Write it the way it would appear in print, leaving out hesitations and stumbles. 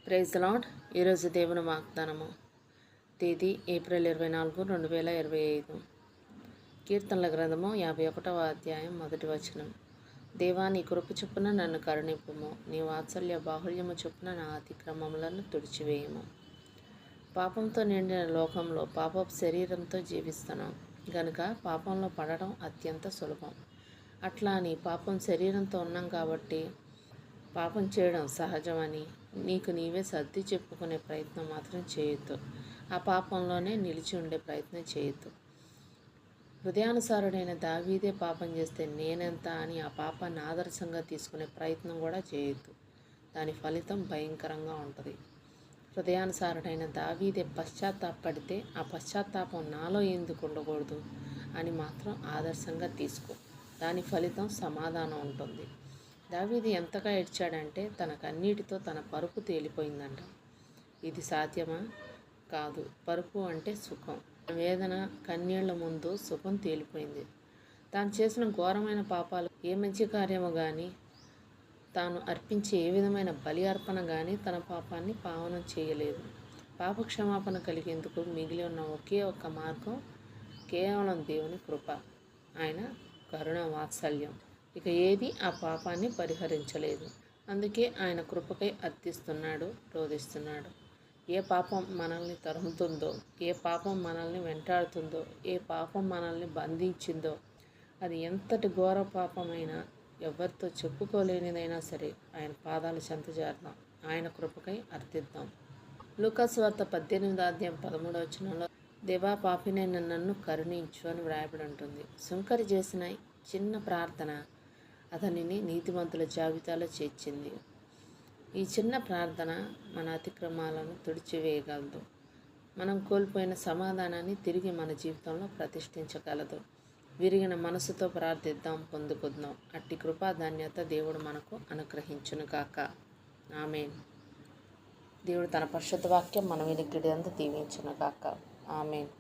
Praise the lord. ఈరోజు దేవుని వాగ్దానము. తేదీ ఏప్రిల్ 24, 2025. కీర్తనల గ్రంథము 51వ అధ్యాయం 1వ వచనం. దేవా, నీ కృప చొప్పున నన్ను కరుణింపుము, నీ వాత్సల్య బాహుళ్యము చొప్పున నా అతిక్రమములను తుడిచివేయము. పాపంతో నిండిన లోకంలో పాపపు శరీరంతో జీవిస్తున్నాం గనుక పాపంలో పడడం అత్యంత సులభం. అట్లా అని పాపం శరీరంతో ఉన్నాం కాబట్టి పాపం చేయడం సహజమని నీకు నీవే సర్ది చెప్పుకునే ప్రయత్నం మాత్రం చేయొద్దు. ఆ పాపంలోనే నిలిచి ఉండే ప్రయత్నం చేయొద్దు. హృదయానుసారుడైన దావీదే పాపం చేస్తే నేనెంత అని ఆ పాపాన్ని ఆదర్శంగా తీసుకునే ప్రయత్నం కూడా చేయొద్దు. దాని ఫలితం భయంకరంగా ఉంటుంది. హృదయానుసారుడైన దావీదే పశ్చాత్తాపడితే ఆ పశ్చాత్తాపం నాలో ఎందుకు ఉండకూడదు అని మాత్రం ఆదర్శంగా తీసుకో. దాని ఫలితం సమాధానం ఉంటుంది. దావీదు ఎంతగా ఏడ్చాడంటే తనకన్నిటితో తన పరుపు తేలిపోయిందంట. ఇది సాధ్యమా? కాదు. పరుపు అంటే సుఖం. వేదన కన్నీళ్ల ముందు సుఖం తేలిపోయింది. తాను చేసిన ఘోరమైన పాపాలు ఏ మంచి కార్యము కానీ, తాను అర్పించే ఏ విధమైన బలి అర్పణ కానీ తన పాపాన్ని పావనం చేయలేదు. పాప క్షమాపణ కలిగేందుకు మిగిలి ఉన్న ఒకే ఒక్క మార్గం కేవలం దేవుని కృప, ఆయన కరుణ వాత్సల్యం. ఇక ఏది ఆ పాపాన్ని పరిహరించలేదు. అందుకే ఆయన కృపకై అర్థిస్తున్నాడు, రోధిస్తున్నాడు. ఏ పాపం మనల్ని తరుముతుందో, ఏ పాపం మనల్ని వెంటాడుతుందో, ఏ పాపం మనల్ని బంధించిందో, అది ఎంతటి ఘోర పాపమైనా, ఎవరితో చెప్పుకోలేనిదైనా సరే ఆయన పాదాల చెంత చేరదాం. ఆయన కృపకై అర్థిద్దాం. లూకాసు వార్త 18వ అధ్యాయం 13వ వచనంలో, దేవా, పాపినైన నన్ను కరుణించు అని వ్రాయబడి ఉంటుంది. సుంకరి చేసిన చిన్న ప్రార్థన అతనిని నీతిమంతుల జాబితాలో చేర్చింది. ఈ చిన్న ప్రార్థన మన అతిక్రమాలను తుడిచివేయగలదు. మనం కోల్పోయిన సమాధానాన్ని తిరిగి మన జీవితంలో ప్రతిష్ఠించగలదు. విరిగిన మనసుతో ప్రార్థిద్దాం, పొందుకుందాం. అట్టి కృపాధాన్యత దేవుడు మనకు అనుగ్రహించును గాక. ఆమేన్. దేవుడు తన పరిశుద్ధ వాక్యం మన వినికిడి అంతా దీవించును గాక. ఆమేన్.